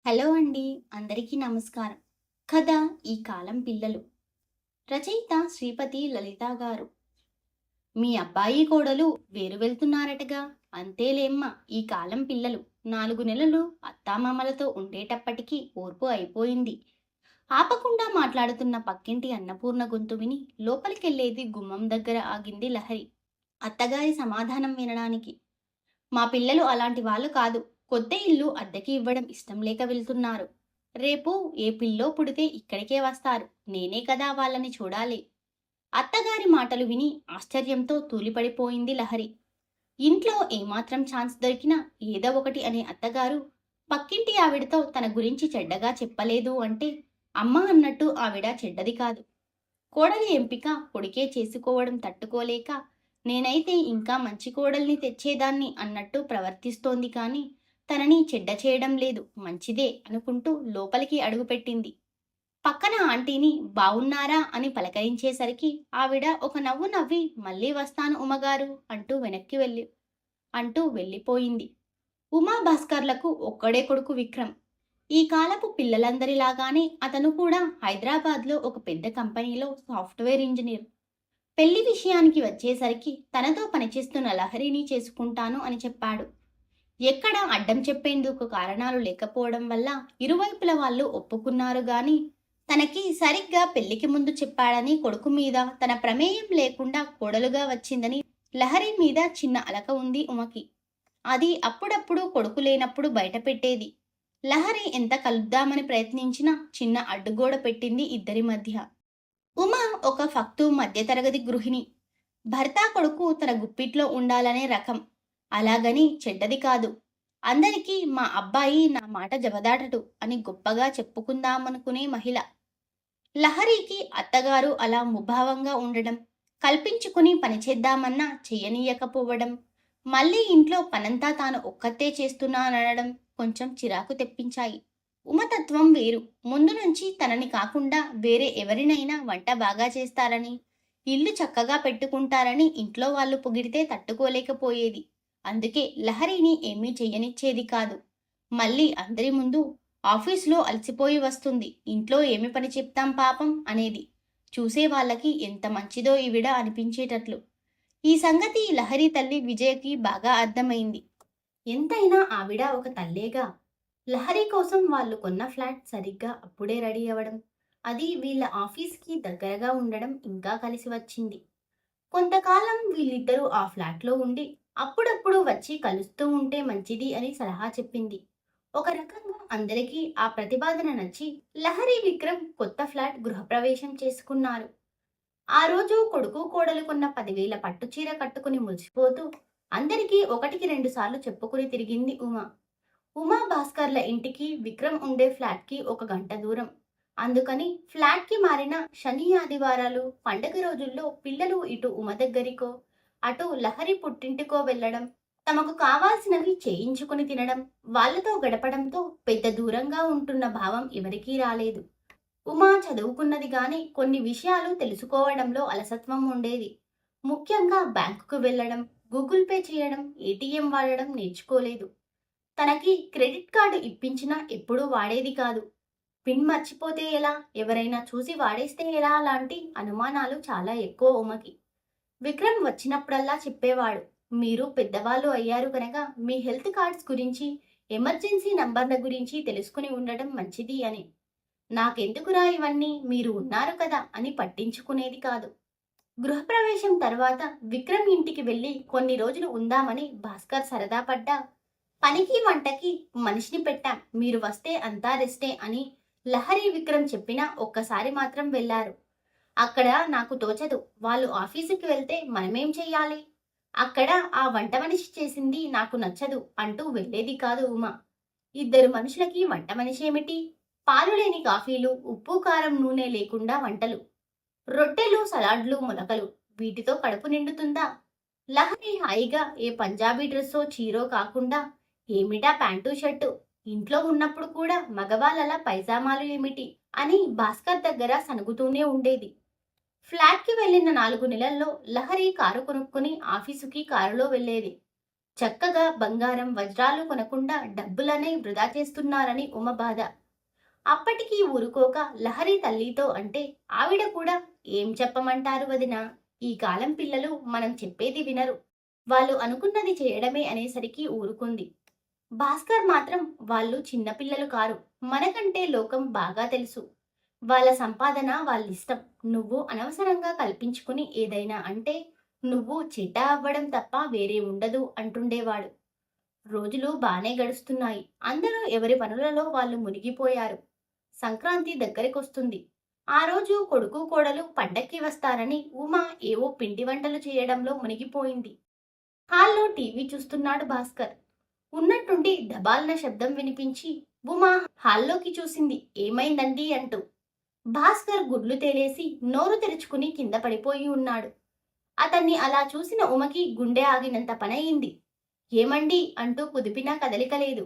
Hello అండి. అందరికీ నమస్కారం. కథ ఈ కాలం పిల్లలు. రచయిత శ్రీపతి లలిత గారు. మీ అబ్బాయి కోడలు వేరు వెళ్తున్నారటగా. అంతేలేమ్మా ఈ కాలం పిల్లలు. 4 నెలలు అత్తామామలతో ఉండేటప్పటికీ ఓర్పు అయిపోయింది. ఆపకుండా మాట్లాడుతున్న పక్కింటి అన్నపూర్ణ గొంతు విని లోపలికెళ్ళేది గుమ్మం దగ్గర ఆగింది లహరి. అత్తగారి సమాధానం వినడానికి. మా పిల్లలు అలాంటి వాళ్ళు కాదు. కొత్త ఇల్లు అద్దెకి ఇవ్వడం ఇష్టం లేక వెళ్తున్నారు. రేపు ఏ పిల్లో పుడితే ఇక్కడికే వస్తారు. నేనే కదా వాళ్ళని చూడాలి. అత్తగారి మాటలు విని ఆశ్చర్యంతో తూలిపడిపోయింది లహరి. ఇంట్లో ఏమాత్రం ఛాన్స్ దొరికినా ఏదో ఒకటి అనే అత్తగారు పక్కింటి ఆవిడతో తన గురించి చెడ్డగా చెప్పలేదు అంటే అమ్మ అన్నట్టు ఆవిడ చెడ్డది కాదు. కోడలి ఎంపిక కొడుకే చేసుకోవడం తట్టుకోలేక నేనైతే ఇంకా మంచి కోడల్ని తెచ్చేదాన్ని అన్నట్టు ప్రవర్తిస్తోంది కానీ తనని చెడ్డ చేయడం లేదు, మంచిదే అనుకుంటూ లోపలికి అడుగుపెట్టింది. పక్కన ఆంటీని బావున్నారా అని పలకరించేసరికి ఆవిడ ఒక నవ్వు నవ్వి మళ్ళీ వస్తాను ఉమగారు అంటూ వెళ్ళిపోయింది. ఉమా భాస్కర్లకు ఒక్కడే కొడుకు విక్రమ్. ఈ కాలపు పిల్లలందరిలాగానే అతను కూడా హైదరాబాద్లో ఒక పెద్ద కంపెనీలో సాఫ్ట్వేర్ ఇంజనీర్. పెళ్లి విషయానికి వచ్చేసరికి తనతో పనిచేస్తున్న లహరిని చేసుకుంటాను అని చెప్పాడు. ఎక్కడ అడ్డం చెప్పేందుకు కారణాలు లేకపోవడం వల్ల ఇరువైపుల వాళ్ళు ఒప్పుకున్నారు గాని తనకి సరిగ్గా పెళ్లికి ముందు చెప్పాడని కొడుకు మీద తన ప్రమేయం లేకుండా కోడలుగా వచ్చిందని లహరి మీద చిన్న అలక ఉంది ఉమకి. అది అప్పుడప్పుడు కొడుకు లేనప్పుడు బయట పెట్టేది. లహరి ఎంత కలుద్దామని ప్రయత్నించినా చిన్న అడ్డుగోడ పెట్టింది ఇద్దరి మధ్య. ఉమ ఒక ఫక్తు మధ్యతరగతి గృహిణి. భర్త కొడుకు తన గుప్పిట్లో ఉండాలనే రకం. అలాగని చెడ్డది కాదు. అందరికీ మా అబ్బాయి నా మాట జవదాటడు అని గొప్పగా చెప్పుకుందామనుకునే మహిళ. లహరికి అత్తగారు అలా ముభావంగా ఉండడం, కల్పించుకుని పనిచేద్దామన్నా చెయ్యనీయకపోవడం, మళ్ళీ ఇంట్లో పనంతా తాను ఒక్కతే చేస్తున్నాననడం కొంచెం చిరాకు తెప్పించాయి. ఉమతత్వం వేరు. ముందు నుంచి తనని కాకుండా వేరే ఎవరినైనా వంట బాగా చేస్తారని, ఇల్లు చక్కగా పెట్టుకుంటారని ఇంట్లో వాళ్ళు పొగిడితే తట్టుకోలేకపోయేది. అందుకే లహరిని ఏమీ చెయ్యనిచ్చేది కాదు. మళ్ళీ అందరి ముందు ఆఫీసులో అలసిపోయి వస్తుంది, ఇంట్లో ఏమి పని చెప్తాం పాపం అనేది. చూసే వాళ్ళకి ఎంత మంచిదో ఈవిడ అనిపించేటట్లు. ఈ సంగతి లహరి తల్లి విజయకి బాగా అర్థమైంది. ఎంతైనా ఆవిడ ఒక తల్లేగా. లహరి కోసం వాళ్ళు కొన్న ఫ్లాట్ సరిగ్గా అప్పుడే రెడీ అవ్వడం, అది వీళ్ళ ఆఫీస్కి దగ్గరగా ఉండడం ఇంకా కలిసి వచ్చింది. కొంతకాలం వీళ్ళిద్దరూ ఆ ఫ్లాట్లో ఉండి అప్పుడప్పుడు వచ్చి కలుస్తూ ఉంటే మంచిది అని సలహా చెప్పింది. ఒక రకంగా అందరికీ ఆ ప్రతిపాదన నచ్చి లహరి విక్రమ్ కొత్త ఫ్లాట్ గృహప్రవేశం చేసుకున్నారు. ఆ రోజు కొడుకు కోడలు కొన్న 10,000 పట్టుచీర కట్టుకుని మురిసిపోతూ అందరికీ ఒకటికి 2 సార్లు చెప్పుకుని తిరిగింది ఉమా. ఉమా భాస్కర్ల ఇంటికి విక్రమ్ ఉండే ఫ్లాట్కి 1 గంట దూరం. అందుకని ఫ్లాట్కి మారిన శని ఆదివారాలు పండగ రోజుల్లో పిల్లలు ఇటు ఉమ దగ్గరికో అటు లహరి పుట్టింటికో వెళ్లడం, తమకు కావాల్సినవి చేయించుకుని తినడం, వాళ్లతో గడపడంతో పెద్ద దూరంగా ఉంటున్న భావం ఎవరికీ రాలేదు. ఉమా చదువుకున్నది గాని కొన్ని విషయాలు తెలుసుకోవడంలో అలసత్వం ఉండేది. ముఖ్యంగా బ్యాంకుకు వెళ్లడం, గూగుల్ పే చేయడం, ఏటీఎం వాడడం నేర్చుకోలేదు. తనకి క్రెడిట్ కార్డు ఇప్పించినా ఎప్పుడూ వాడేది కాదు. పిన్ మర్చిపోతే ఎలా, ఎవరైనా చూసి వాడేస్తే ఎలా లాంటి అనుమానాలు చాలా ఎక్కువ ఉమకి. విక్రమ్ వచ్చినప్పుడల్లా చెప్పేవాడు, మీరు పెద్దవాళ్ళు అయ్యారు కనుక మీ హెల్త్ కార్డ్స్ గురించి, ఎమర్జెన్సీ నంబర్ల గురించి తెలుసుకుని ఉండటం మంచిది అని. నాకెందుకురా ఇవన్నీ, మీరు ఉన్నారు కదా అని పట్టించుకునేది కాదు. గృహప్రవేశం తర్వాత విక్రమ్ ఇంటికి వెళ్ళి కొన్ని రోజులు ఉందామని భాస్కర్ సరదా పడ్డా, పనికి వంటకి మనిషిని పెట్టాం, మీరు వస్తే అంతా రెస్టే అని లహరి విక్రమ్ చెప్పినా ఒక్కసారి మాత్రం వెళ్లారు. అక్కడ నాకు తోచదు, వాళ్ళు ఆఫీసుకి వెళ్తే మనమేం చెయ్యాలి, అక్కడ ఆ వంట మనిషి చేసింది నాకు నచ్చదు అంటూ వెళ్ళేది కాదు ఉమా. 2 మనుషులకి వంట మనిషి ఏమిటి, పాలు లేని కాఫీలు, ఉప్పు కారం నూనె లేకుండా వంటలు, రొట్టెలు సలాడ్లు మొలకలు, వీటితో కడుపు నిండుతుందా? లహరి హాయిగా ఏ పంజాబీ డ్రెస్సో చీరో కాకుండా ఏమిటా ప్యాంటు షర్టు, ఇంట్లో ఉన్నప్పుడు కూడా మగవాళ్ళలా పైజామాలు ఏమిటి అని భాస్కర్ దగ్గర సనుగుతూనే ఉండేది. ఫ్లాట్కి వెళ్లిన 4 నెలల్లో లహరి కారు కొనుక్కుని ఆఫీసుకి కారులో వెళ్లేది. చక్కగా బంగారం వజ్రాలు కొనకుండా డబ్బులనే వృధా చేస్తున్నారని ఉమ బాధ. అప్పటికీ ఊరుకోక లహరి తల్లితో అంటే ఆవిడ కూడా ఏం చెప్పమంటారు వదినా, ఈ కాలం పిల్లలు మనం చెప్పేది వినరు, వాళ్ళు అనుకున్నది చేయడమే అనేసరికి ఊరుకుంది. భాస్కర్ మాత్రం వాళ్ళు చిన్నపిల్లలు కారు, మనకంటే లోకం బాగా తెలుసు, వాళ్ళ సంపాదన వాళ్ళిష్టం, నువ్వు అనవసరంగా కల్పించుకుని ఏదైనా అంటే నువ్వు చెడ్డ అవ్వడం తప్ప వేరే ఉండదు అంటుండేవాడు. రోజులు బానే గడుస్తున్నాయి. అందరూ ఎవరి పనులలో వాళ్ళు మునిగిపోయారు. సంక్రాంతి దగ్గరికొస్తుంది. ఆ రోజు కొడుకు కోడలు పండక్కి వస్తారని ఉమా ఏవో పిండి వంటలు చేయడంలో మునిగిపోయింది. హాల్లో టీవీ చూస్తున్నాడు భాస్కర్. ఉన్నట్టుండి దబాల్న శబ్దం వినిపించి ఉమా హాల్లోకి చూసింది. ఏమైందండి అంటూ. భాస్కర్ గుడ్లు తేలేసి నోరు తెరుచుకుని కింద పడిపోయి ఉన్నాడు. అతన్ని అలా చూసిన ఉమకి గుండె ఆగినంత పనయింది. ఏమండి అంటూ కుదిపినా కదలికలేదు.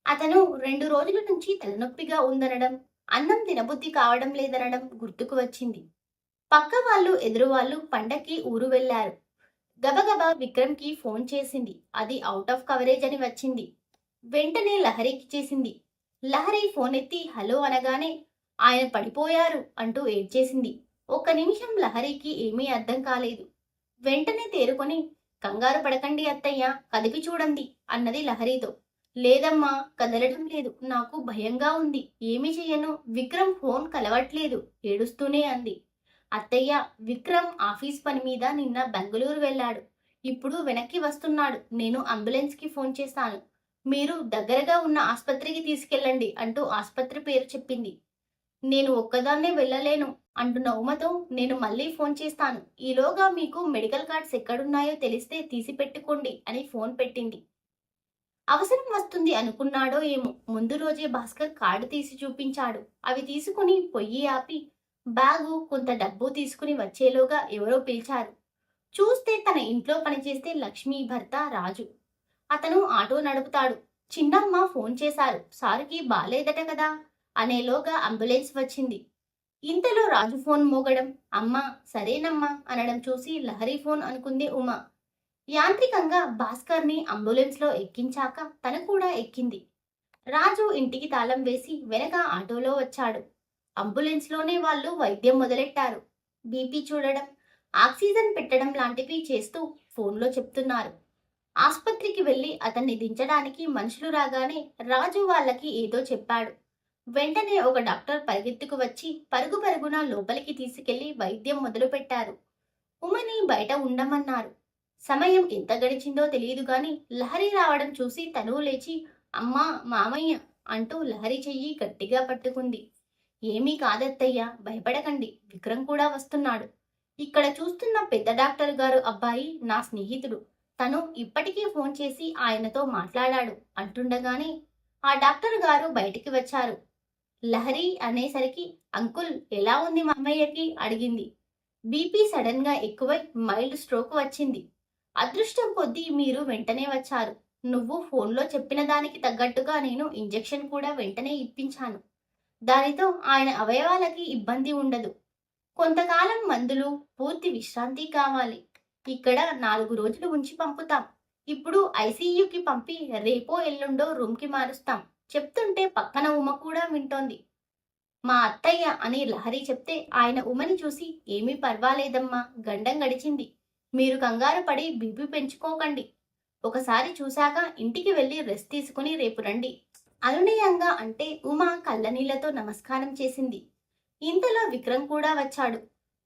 అతను 2 రోజుల నుంచి తలనొప్పిగా ఉందనడం, అన్నం తినబుద్ధి కావడం లేదనడం గుర్తుకు వచ్చింది. పక్క వాళ్ళు ఎదురు వాళ్ళు పండక్కి ఊరు వెళ్లారు. గబగబా విక్రమ్కి ఫోన్ చేసింది. అది అవుట్ ఆఫ్ కవరేజ్ అని వచ్చింది. వెంటనే లహరికి చేసింది. లహరి ఫోన్ ఎత్తి హలో అనగానే ఆయన పడిపోయారు అంటూ ఏడ్చేసింది. ఒక్క నిమిషం లహరికి ఏమీ అర్థం కాలేదు. వెంటనే తేరుకొని కంగారు పడకండి అత్తయ్య, కదిపి చూడండి అన్నది లహరితో. లేదమ్మా, కదలడం లేదు, నాకు భయంగా ఉంది, ఏమి చెయ్యను, విక్రమ్ ఫోన్ కలవట్లేదు ఏడుస్తూనే అంది. అత్తయ్య, విక్రమ్ ఆఫీస్ పని మీద నిన్న బెంగళూరు వెళ్ళాడు, ఇప్పుడు వెనక్కి వస్తున్నాడు, నేను అంబులెన్స్కి ఫోన్ చేస్తాను, మీరు దగ్గరగా ఉన్న ఆస్పత్రికి తీసుకెళ్ళండి అంటూ ఆస్పత్రి పేరు చెప్పింది. నేను ఒక్కదాన్నే వెళ్ళలేను అంటున్న ఉమతో నేను మళ్ళీ ఫోన్ చేస్తాను, ఈలోగా మీకు మెడికల్ కార్డ్స్ ఎక్కడున్నాయో తెలిస్తే తీసి పెట్టుకోండి అని ఫోన్ పెట్టింది. అవసరం వస్తుంది అనుకున్నాడో ఏమో, ముందు రోజే భాస్కర్ కార్డు తీసి చూపించాడు. అవి తీసుకుని పొయ్యి ఆపి బ్యాగు కొంత డబ్బు తీసుకుని వచ్చేలోగా ఎవరో పిలిచారు. చూస్తే తన ఇంట్లో పనిచేస్తే లక్ష్మి భర్త రాజు. అతను ఆటో నడుపుతాడు. చిన్నమ్మ ఫోన్ చేశారు, సారుకి బాలేదట కదా అనేలోగా అంబులెన్స్ వచ్చింది. ఇంతలో రాజు ఫోన్ మోగడం, అమ్మా సరేనమ్మా అనడం చూసి లహరి ఫోన్ అనుకుంది ఉమ. యాంత్రికంగా భాస్కర్ని అంబులెన్స్లో ఎక్కించాక తను కూడా ఎక్కింది. రాజు ఇంటికి తాళం వేసి వెనక ఆటోలో వచ్చాడు. అంబులెన్స్లోనే వాళ్ళు వైద్యం మొదలెట్టారు. బీపీ చూడడం, ఆక్సిజన్ పెట్టడం లాంటివి చేస్తూ ఫోన్లో చెప్తున్నారు. ఆస్పత్రికి వెళ్లి అతన్ని దించడానికి మనుషులు రాగానే రాజు వాళ్ళకి ఏదో చెప్పాడు. వెంటనే ఒక డాక్టర్ పరిగెత్తుకు వచ్చి పరుగు పరుగున లోపలికి తీసుకెళ్లి వైద్యం మొదలుపెట్టారు. ఉమని బయట ఉండమన్నారు. సమయం ఎంత గడిచిందో తెలియదు గాని లహరి రావడం చూసి తను లేచి అమ్మా మామయ్య అంటూ లహరి చెయ్యి గట్టిగా పట్టుకుంది. ఏమీ కాదత్తయ్య, భయపడకండి, విక్రమ్ కూడా వస్తున్నాడు. ఇక్కడ చూస్తున్న పెద్ద డాక్టర్ గారు అబ్బాయి నా స్నేహితుడు, తను ఇప్పటికీ ఫోన్ చేసి ఆయనతో మాట్లాడాడు అంటుండగానే ఆ డాక్టర్ గారు బయటికి వచ్చారు. లహరి అనేసరికి అంకుల్ ఎలా ఉంది మామయ్యకి అడిగింది. బీపీ సడన్ గా ఎక్కువై మైల్డ్ స్ట్రోక్ వచ్చింది. అదృష్టం కొద్దీ మీరు వెంటనే వచ్చారు. నువ్వు ఫోన్లో చెప్పిన దానికి తగ్గట్టుగా నేను ఇంజెక్షన్ కూడా వెంటనే ఇప్పించాను. దానితో ఆయన అవయవాలకి ఇబ్బంది ఉండదు. కొంతకాలం మందులు, పూర్తి విశ్రాంతి కావాలి. ఇక్కడ 4 రోజులు ఉంచి పంపుతాం. ఇప్పుడు ఐసీయూకి పంపి రేపో ఎల్లుండో రూమ్కి మారుస్తాం. చెప్తుంటే పక్కన ఉమ కూడా వింటోంది. మా అత్తయ్య అని లహరి చెప్తే ఆయన ఉమని చూసి ఏమీ పర్వాలేదమ్మా, గండం గడిచింది, మీరు కంగారు పడి బీపీ పెంచుకోకండి, ఒకసారి చూశాక ఇంటికి వెళ్ళి రెస్ట్ తీసుకుని రేపు రండి అనునయంగా అంటే ఉమ కళ్ళనీళ్లతో నమస్కారం చేసింది. ఇంతలో విక్రమ్ కూడా వచ్చాడు.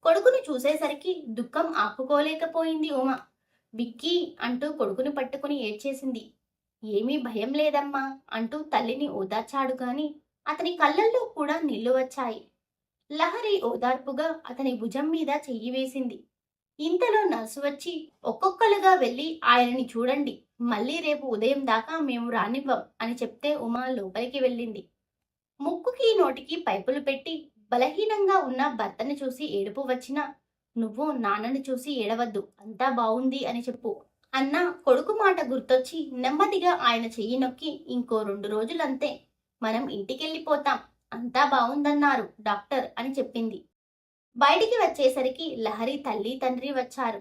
కొడుకుని చూసేసరికి దుఃఖం ఆపుకోలేకపోయింది ఉమ. విక్కీ అంటూ కొడుకుని పట్టుకుని ఏడ్చేసింది. ఏమీ భయం లేదమ్మా అంటూ తల్లిని ఓదార్చాడు గాని అతని కళ్ళల్లో కూడా నీళ్లు వచ్చాయి. లహరి ఓదార్పుగా అతని భుజం మీద చెయ్యి వేసింది. ఇంతలో నర్సు వచ్చి ఒక్కొక్కలుగా వెళ్ళి ఆయనని చూడండి, మళ్ళీ రేపు ఉదయం దాకా మేము రానివ్వం అని చెప్తే ఉమ లోపలికి వెళ్ళింది. ముక్కుకి నోటికి పైపులు పెట్టి బలహీనంగా ఉన్న భర్తని చూసి ఏడుపు వచ్చినా నువ్వు నాన్నని చూసి ఏడవద్దు, అంతా బావుంది అని చెప్పు అన్న కొడుకు మాట గుర్తొచ్చి నెమ్మదిగా ఆయన చెయ్యి నొక్కి ఇంకో 2 రోజులంతే, మనం ఇంటికెళ్ళిపోతాం, అంతా బావుందన్నారు డాక్టర్ అని చెప్పింది. బయటికి వచ్చేసరికి లహరి తల్లి తండ్రి వచ్చారు.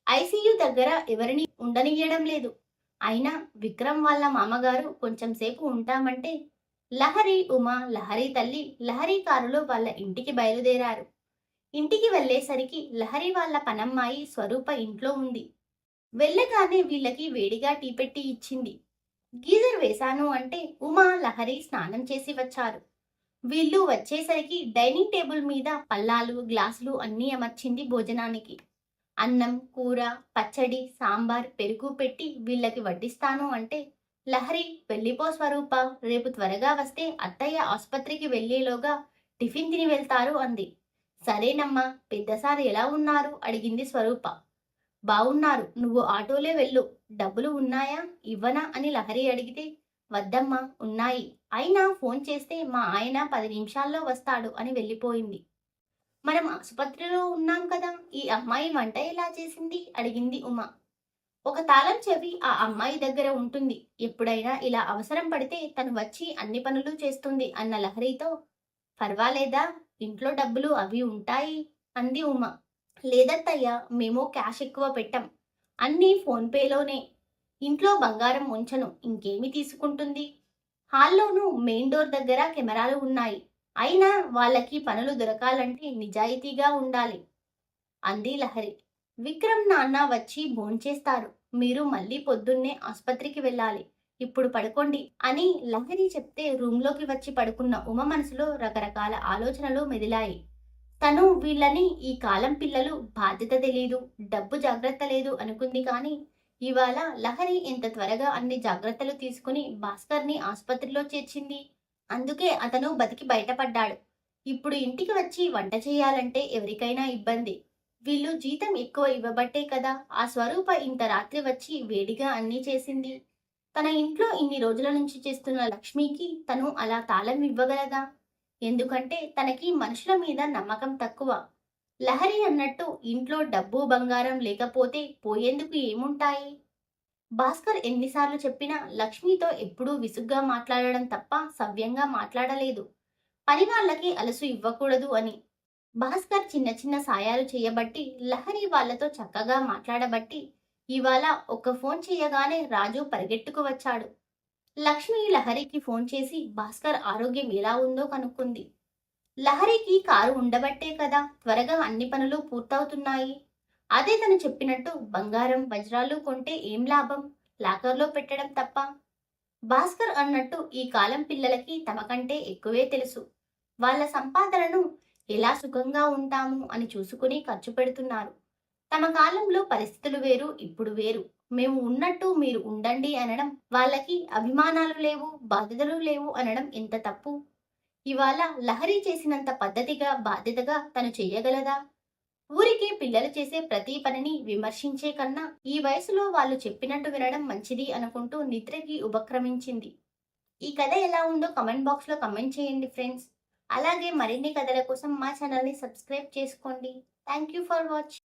ఐసీయూ దగ్గర ఎవరిని ఉండనియ్యడం లేదు. అయినా విక్రమ్ వాళ్ళ మామగారు కొంచెం సేపు ఉంటామంటే లహరి, ఉమా, లహరి తల్లి లహరి కారులో వాళ్ళ ఇంటికి బయలుదేరారు. ఇంటికి వెళ్ళేసరికి లహరి వాళ్ళ పనమ్మాయి స్వరూప ఇంట్లో ఉంది. వెళ్ళగానే వీళ్ళకి వేడిగా టీ పెట్టి ఇచ్చింది. గీజర్ వేశాను అంటే ఉమా, లహరి స్నానం చేసి వచ్చారు. వీళ్ళు వచ్చేసరికి డైనింగ్ టేబుల్ మీద పల్లాలు, గ్లాసులు అన్నీ అమర్చింది భోజనానికి. అన్నం, కూర, పచ్చడి, సాంబార్, పెరుగు పెట్టి వీళ్ళకి వడ్డిస్తాను అంటే లహరి, వెళ్ళిపో స్వరూప, రేపు త్వరగా వస్తే అత్తయ్య ఆసుపత్రికి వెళ్ళేలోగా టిఫిన్ తిని వెళ్తారు అంది. సరేనమ్మా, పెద్దసారి ఎలా ఉన్నారు అడిగింది స్వరూప. బావున్నారు, నువ్వు ఆటోలే వెళ్ళు, డబ్బులు ఉన్నాయా ఇవ్వనా అని లహరి అడిగితే వద్దమ్మా, ఉన్నాయి, అయినా ఫోన్ చేస్తే మా ఆయన 10 నిమిషాల్లో వస్తాడు అని వెళ్ళిపోయింది. మనం ఆసుపత్రిలో ఉన్నాం కదా, ఈ అమ్మాయి వంట ఎలా చేసింది అడిగింది ఉమ. ఒక తాళం చెవి ఆ అమ్మాయి దగ్గర ఉంటుంది, ఎప్పుడైనా ఇలా అవసరం పడితే తను వచ్చి అన్ని పనులు చేస్తుంది అన్న లహరితో పర్వాలేదా, ఇంట్లో డబ్బులు అవి ఉంటాయి అంది ఉమ. లేదత్తయ్యా, మేము క్యాష్ ఎక్కువ పెట్టం, అన్నీ ఫోన్పేలోనే, ఇంట్లో బంగారం ఉంచను, ఇంకేమి తీసుకుంటుంది, హాల్లోనూ మెయిన్ డోర్ దగ్గర కెమెరాలు ఉన్నాయి, అయినా వాళ్ళకి పనులు దొరకాలంటే నిజాయితీగా ఉండాలి అంది లహరి. విక్రమ్ నాన్న వచ్చి భోంచేస్తారు, మీరు మళ్ళీ పొద్దున్నే ఆసుపత్రికి వెళ్ళాలి, ఇప్పుడు పడుకోండి అని లహరి చెప్తే రూంలోకి వచ్చి పడుకున్న ఉమ మనసులో రకరకాల ఆలోచనలు మెదిలాయి. తను వీళ్ళని ఈ కాలం పిల్లలు బాధ్యత తెలీదు, డబ్బు జాగ్రత్త లేదు అనుకుంది కానీ ఇవాళ లహరి ఎంత త్వరగా అన్ని జాగ్రత్తలు తీసుకుని భాస్కర్ని ఆసుపత్రిలో చేర్చింది. అందుకే అతను బతికి బయటపడ్డాడు. ఇప్పుడు ఇంటికి వచ్చి వంట చేయాలంటే ఎవరికైనా ఇబ్బంది. వీళ్ళు జీతం ఎక్కువ ఇవ్వబట్టే కదా ఆ స్వరూప ఇంత రాత్రి వచ్చి వేడిగా అన్నీ చేసింది. తన ఇంట్లో ఇన్ని రోజుల నుంచి చేస్తున్న లక్ష్మికి తను అలా తాళం ఇవ్వగలదా? ఎందుకంటే తనకి మనుషుల మీద నమ్మకం తక్కువ. లహరి అన్నట్టు ఇంట్లో డబ్బు బంగారం లేకపోతే పోయేందుకు ఏముంటాయి? భాస్కర్ ఎన్నిసార్లు చెప్పినా లక్ష్మితో ఎప్పుడూ విసుగ్గా మాట్లాడడం తప్ప సవ్యంగా మాట్లాడలేదు. పని వాళ్ళకి అలసు ఇవ్వకూడదు అని. భాస్కర్ చిన్న చిన్న సాయాలు చేయబట్టి, లహరి వాళ్లతో చక్కగా మాట్లాడబట్టి ఇవాళ ఒక్క ఫోన్ చేయగానే రాజు పరిగెట్టుకు వచ్చాడు. లక్ష్మి లహరికి ఫోన్ చేసి భాస్కర్ ఆరోగ్యం ఎలా ఉందో కనుక్కుంది. లహరికి కారు ఉండబట్టే కదా త్వరగా అన్ని పనులు పూర్తవుతున్నాయి. అదే తను చెప్పినట్టు బంగారం, వజ్రాలు కొంటే ఏం లాభం, లాకర్లో పెట్టడం తప్ప. భాస్కర్ అన్నట్టు ఈ కాలం పిల్లలకి తమకంటే ఎక్కువే తెలుసు. వాళ్ళ సంపాదనను ఎలా సుఖంగా ఉంటాము అని చూసుకుని ఖర్చు పెడుతున్నారు. తమ కాలంలో పరిస్థితులు వేరు, ఇప్పుడు వేరు. మేము ఉన్నట్టు మీరు ఉండండి అనడం, వాళ్ళకి అభిమానాలు లేవు, బాధ్యతలు లేవు అనడం ఎంత తప్పు. ఇవాళ లహరి చేసినంత పద్ధతిగా, బాధ్యతగా తను చెయ్యగలదా? ఊరికే పిల్లలు చేసే ప్రతి పనిని విమర్శించే కన్నా ఈ వయసులో వాళ్ళు చెప్పినట్టు వినడం మంచిది అనుకుంటూ నిద్రకి ఉపక్రమించింది. ఈ కథ ఎలా ఉందో కమెంట్ బాక్స్లో కమెంట్ చేయండి ఫ్రెండ్స్. అలాగే మరిన్ని కథల కోసం మా ఛానల్ని సబ్స్క్రైబ్ చేసుకోండి. Thank you for watching.